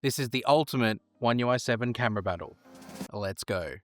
This is the ultimate One UI 7 camera battle. Let's go.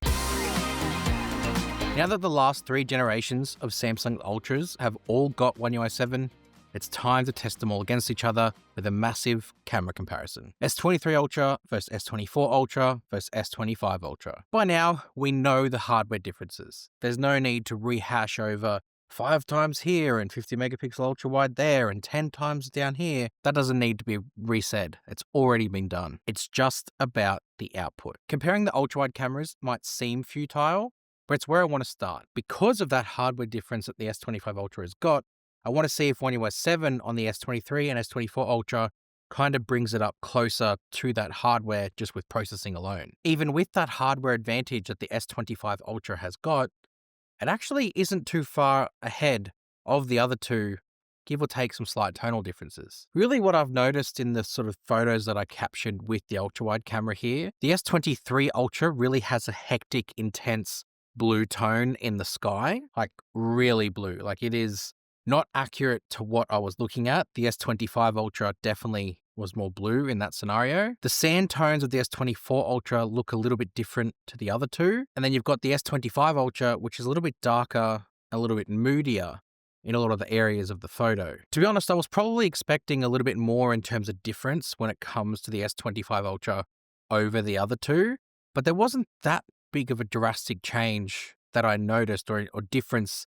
Now that the last 3 generations of Samsung Ultras have all got One UI 7, it's time to test them all against each other with a massive camera comparison. S23 Ultra versus S24 Ultra versus S25 Ultra. By now, we know the hardware differences. There's no need to rehash over 5 times here and 50 megapixel ultra wide there and 10 times down here. That doesn't need to be resaid. It's already been done. It's just about the output. Comparing the ultra wide cameras might seem futile, but it's where I want to start. Because of that hardware difference that the S25 Ultra has got, I want to see if One UI 7 on the S23 and S24 Ultra kind of brings it up closer to that hardware just with processing alone. Even with that hardware advantage that the S25 Ultra has got, it actually isn't too far ahead of the other two, give or take some slight tonal differences. Really what I've noticed in the sort of photos that I captured with the ultra-wide camera here, the S23 Ultra really has a hectic, intense blue tone in the sky, like really blue. Like it is not accurate to what I was looking at. The S25 Ultra definitely was more blue in that scenario. The sand tones of the S24 Ultra look a little bit different to the other two. And then you've got the S25 Ultra, which is a little bit darker, a little bit moodier in a lot of the areas of the photo. To be honest, I was probably expecting a little bit more in terms of difference when it comes to the S25 Ultra over the other two, but there wasn't that big of a drastic change that I noticed or difference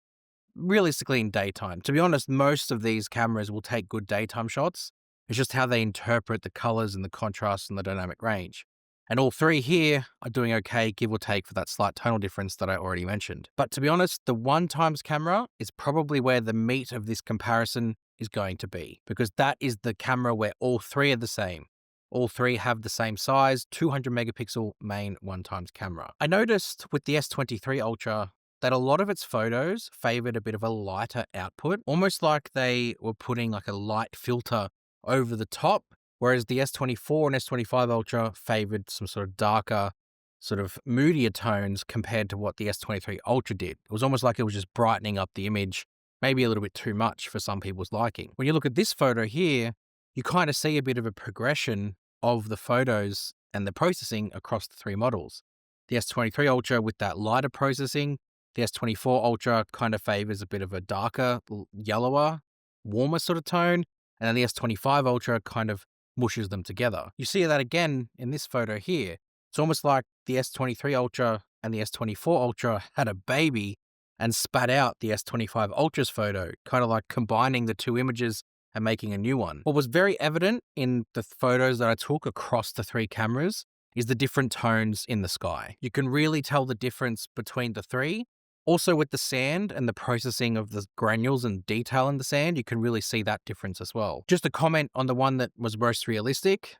realistically in daytime. To be honest, most of these cameras will take good daytime shots. It's just how they interpret the colors and the contrast and the dynamic range. And all three here are doing okay, give or take, for that slight tonal difference that I already mentioned. But to be honest, the 1x camera is probably where the meat of this comparison is going to be, because that is the camera where all three are the same. All three have the same size, 200 megapixel main 1x camera. I noticed with the S23 Ultra that a lot of its photos favored a bit of a lighter output, almost like they were putting like a light filter over the top, whereas the S24 and S25 Ultra favored some sort of darker, sort of moodier tones compared to what the S23 Ultra did. It was almost like it was just brightening up the image, maybe a little bit too much for some people's liking. When you look at this photo here, you kind of see a bit of a progression of the photos and the processing across the three models. The S23 Ultra with that lighter processing, the S24 Ultra kind of favors a bit of a darker, yellower, warmer sort of tone, and then the S25 Ultra kind of mushes them together. You see that again in this photo here. It's almost like the S23 Ultra and the S24 Ultra had a baby and spat out the S25 Ultra's photo, kind of like combining the two images and making a new one. What was very evident in the photos that I took across the three cameras is the different tones in the sky. You can really tell the difference between the three. Also with the sand and the processing of the granules and detail in the sand, you can really see that difference as well. Just a comment on the one that was most realistic,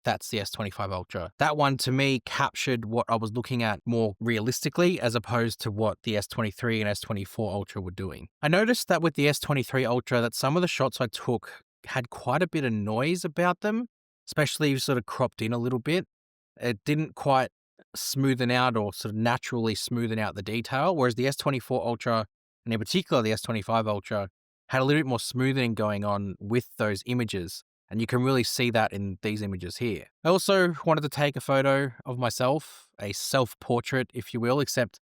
that's the S25 Ultra. That one to me captured what I was looking at more realistically as opposed to what the S23 and S24 Ultra were doing. I noticed that with the S23 Ultra that some of the shots I took had quite a bit of noise about them, especially sort of cropped in a little bit. It didn't quite smoothen out or sort of naturally smoothen out the detail, whereas the S24 Ultra, and in particular the S25 Ultra, had a little bit more smoothing going on with those images, and you can really see that in these images here. I also wanted to take a photo of myself, a self-portrait if you will, except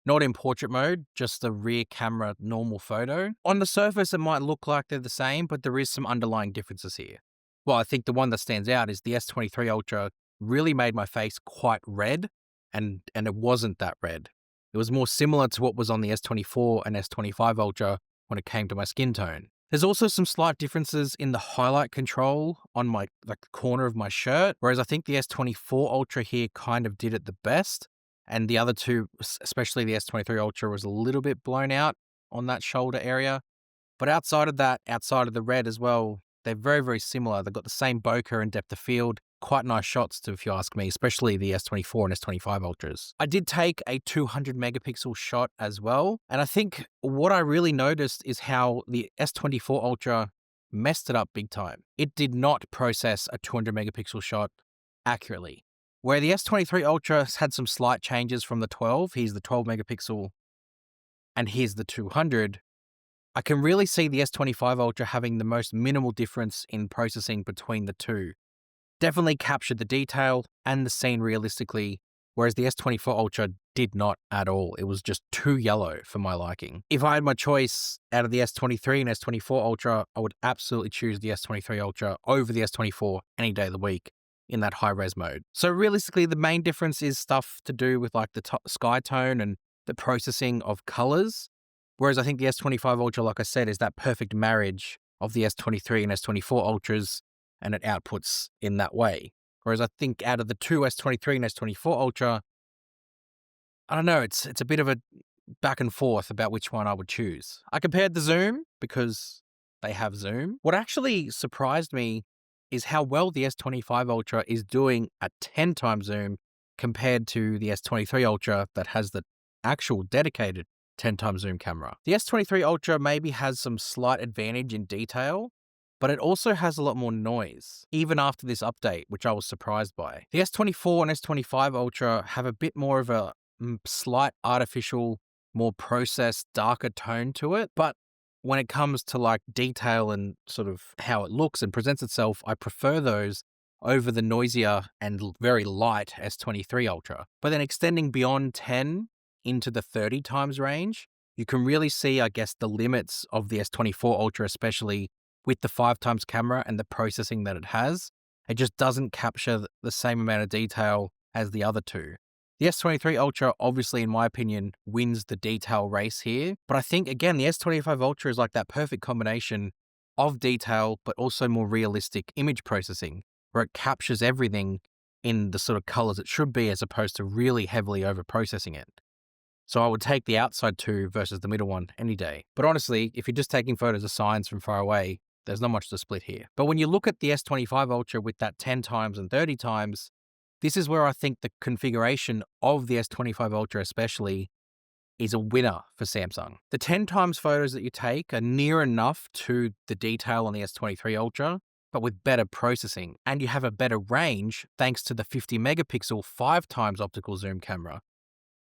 not in portrait mode, just the rear camera normal photo. On the surface it might look like they're the same, but there is some underlying differences here. Well, I think the one that stands out is the S23 Ultra really made my face quite red, and it wasn't that red. It was more similar to what was on the S24 and S25 Ultra when it came to my skin tone. There's also some slight differences in the highlight control on my the corner of my shirt, whereas I think the S24 Ultra here kind of did it the best, and the other two, especially the S23 Ultra, was a little bit blown out on that shoulder area. But outside of that, outside of the red as well, they're very, very similar. They've got the same bokeh and depth of field. Quite nice shots, if you ask me, especially the S24 and S25 Ultras. I did take a 200 megapixel shot as well, and I think what I really noticed is how the S24 Ultra messed it up big time. It did not process a 200 megapixel shot accurately, where the S23 Ultra had some slight changes from the 12. Here's the 12 megapixel, and here's the 200. I can really see the S25 Ultra having the most minimal difference in processing between the two. definitely captured the detail and the scene realistically, whereas the S24 Ultra did not at all. It was just too yellow for my liking. If I had my choice out of the S23 and S24 Ultra, I would absolutely choose the S23 Ultra over the S24 any day of the week in that high-res mode. So realistically, the main difference is stuff to do with like the sky tone and the processing of colors. Whereas I think the S25 Ultra, like I said, is that perfect marriage of the S23 and S24 Ultras, and it outputs in that way. Whereas I think out of the two S23 and S24 Ultra, I don't know, it's a bit of a back and forth about which one I would choose. I compared the zoom because they have zoom. What actually surprised me is how well the S25 Ultra is doing at 10 times zoom compared to the S23 Ultra that has the actual dedicated 10 times zoom camera. The S23 Ultra maybe has some slight advantage in detail, but it also has a lot more noise, even after this update, which I was surprised by. The S24 and S25 Ultra have a bit more of a slight artificial, more processed, darker tone to it, but when it comes to like detail and sort of how it looks and presents itself, I prefer those over the noisier and very light S23 Ultra. But then extending beyond 10 into the 30 times range, you can really see, I guess, the limits of the S24 Ultra, especially with the 5 times camera and the processing that it has. It just doesn't capture the same amount of detail as the other two. The S23 Ultra, obviously, in my opinion, wins the detail race here. But I think, again, the S25 Ultra is like that perfect combination of detail, but also more realistic image processing, where it captures everything in the sort of colors it should be, as opposed to really heavily over-processing it. So I would take the outside two versus the middle one any day. But honestly, if you're just taking photos of signs from far away, there's not much to split here. But when you look at the S25 Ultra with that 10 times and 30 times, this is where I think the configuration of the S25 Ultra especially is a winner for Samsung. The 10 times photos that you take are near enough to the detail on the S23 Ultra, but with better processing. And you have a better range thanks to the 50 megapixel 5 times optical zoom camera.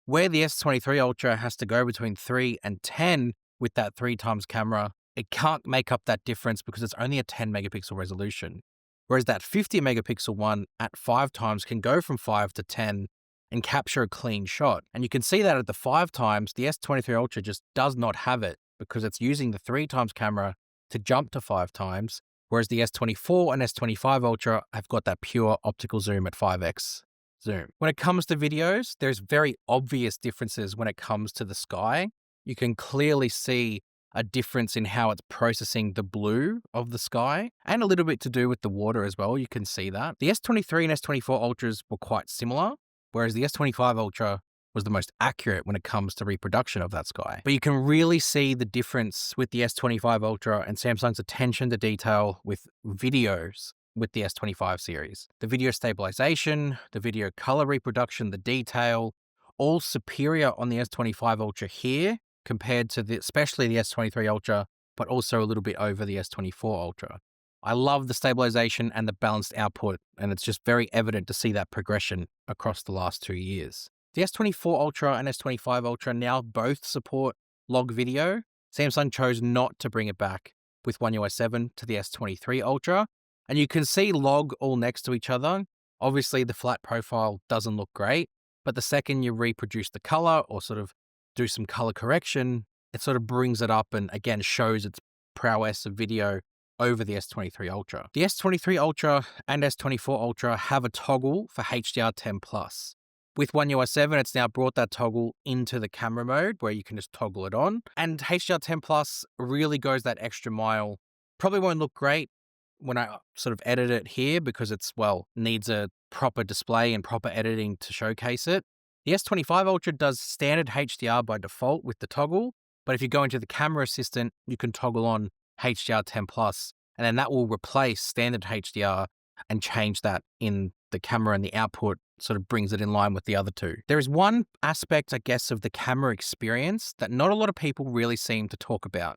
Where the S23 Ultra has to go between 3 and 10 with that 3 times camera, it can't make up that difference because it's only a 10 megapixel resolution. Whereas that 50 megapixel one at 5 times can go from 5 to 10 and capture a clean shot. And you can see that at the 5 times, the S23 Ultra just does not have it because it's using the 3 times camera to jump to 5 times, whereas the S24 and S25 Ultra have got that pure optical zoom at 5x zoom. When it comes to videos, there's very obvious differences when it comes to the sky. You can clearly see a difference in how it's processing the blue of the sky, and a little bit to do with the water as well. You can see that. The S23 and S24 Ultras were quite similar, whereas the S25 Ultra was the most accurate when it comes to reproduction of that sky. But you can really see the difference with the S25 Ultra and Samsung's attention to detail with videos with the S25 series. The video stabilization, the video color reproduction, the detail, all superior on the S25 Ultra here compared to especially the S23 Ultra, but also a little bit over the S24 Ultra. I love the stabilization and the balanced output, and it's just very evident to see that progression across the last 2 years. The S24 Ultra and S25 Ultra now both support log video. Samsung chose not to bring it back with One UI 7 to the S23 Ultra, and you can see log all next to each other. Obviously, the flat profile doesn't look great, but the second you reproduce the color or sort of do some color correction, it sort of brings it up and again shows its prowess of video over the S23 Ultra. The S23 Ultra and S24 Ultra have a toggle for HDR10+. With One UI 7, it's now brought that toggle into the camera mode where you can just toggle it on. And HDR10+ really goes that extra mile. Probably won't look great when I sort of edit it here because it's, needs a proper display and proper editing to showcase it. The S25 Ultra does standard HDR by default with the toggle, but if you go into the camera assistant, you can toggle on HDR10+, and then that will replace standard HDR and change that in the camera, and the output sort of brings it in line with the other two. There is one aspect, I guess, of the camera experience that not a lot of people really seem to talk about,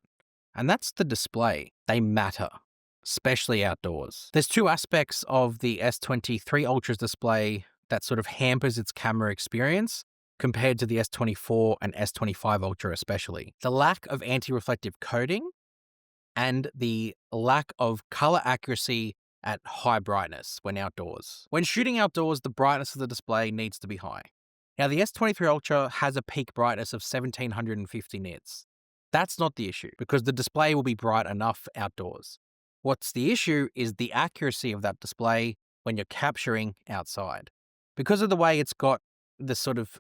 and that's the display. They matter, especially outdoors. There's two aspects of the S23 Ultra's display that sort of hampers its camera experience compared to the S24 and S25 Ultra especially. The lack of anti-reflective coating and the lack of color accuracy at high brightness when outdoors. When shooting outdoors, the brightness of the display needs to be high. Now, the S23 Ultra has a peak brightness of 1750 nits. That's not the issue because the display will be bright enough outdoors. What's the issue is the accuracy of that display when you're capturing outside. Because of the way it's got the sort of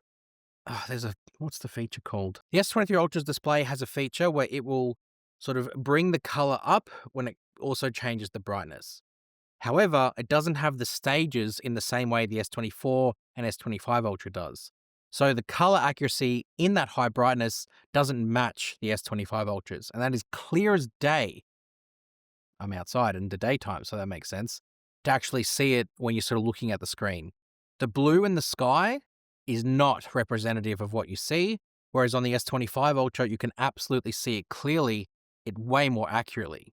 what's the feature called? The S23 Ultra's display has a feature where it will sort of bring the color up when it also changes the brightness. However, it doesn't have the stages in the same way the S24 and S25 Ultra does. So the color accuracy in that high brightness doesn't match the S25 Ultras, and that is clear as day. I'm outside in the daytime, so that makes sense, to actually see it when you're sort of looking at the screen. The blue in the sky is not representative of what you see, whereas on the S25 Ultra, you can absolutely see it clearly, it way more accurately.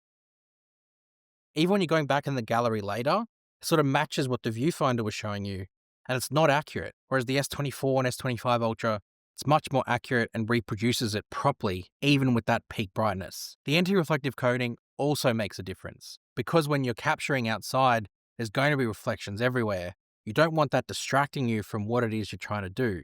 Even when you're going back in the gallery later, it sort of matches what the viewfinder was showing you, and it's not accurate. Whereas the S24 and S25 Ultra, it's much more accurate and reproduces it properly, even with that peak brightness. The anti-reflective coating also makes a difference, because when you're capturing outside, there's going to be reflections everywhere. You don't want that distracting you from what it is you're trying to do.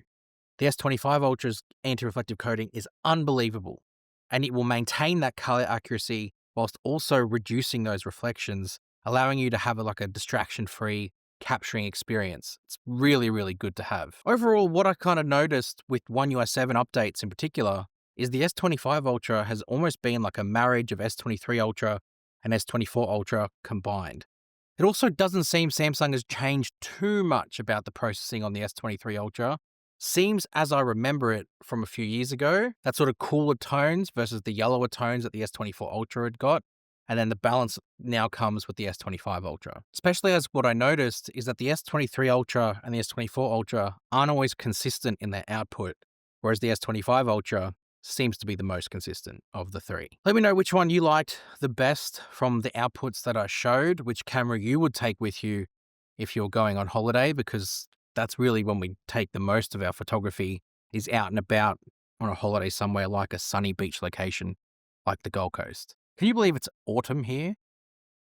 The S25 Ultra's anti-reflective coating is unbelievable, and it will maintain that color accuracy whilst also reducing those reflections, allowing you to have a distraction-free capturing experience. It's really, really good to have. Overall, what I kind of noticed with One UI 7 updates in particular is the S25 Ultra has almost been like a marriage of S23 Ultra and S24 Ultra combined. It also doesn't seem Samsung has changed too much about the processing on the S23 Ultra. Seems as I remember it from a few years ago, that sort of cooler tones versus the yellower tones that the S24 Ultra had got. And then the balance now comes with the S25 Ultra. Especially as what I noticed is that the S23 Ultra and the S24 Ultra aren't always consistent in their output, whereas the S25 Ultra seems to be the most consistent of the three. Let me know which one you liked the best from the outputs that I showed, which camera you would take with you if you're going on holiday, because that's really when we take the most of our photography, is out and about on a holiday somewhere like a sunny beach location like the Gold Coast. Can you believe it's autumn here?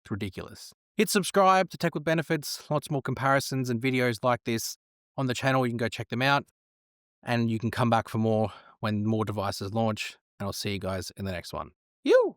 It's ridiculous. Hit subscribe to Tech with Benefits. Lots more comparisons and videos like this on the channel. You can go check them out, and you can come back for more when more devices launch, and I'll see you guys in the next one. You!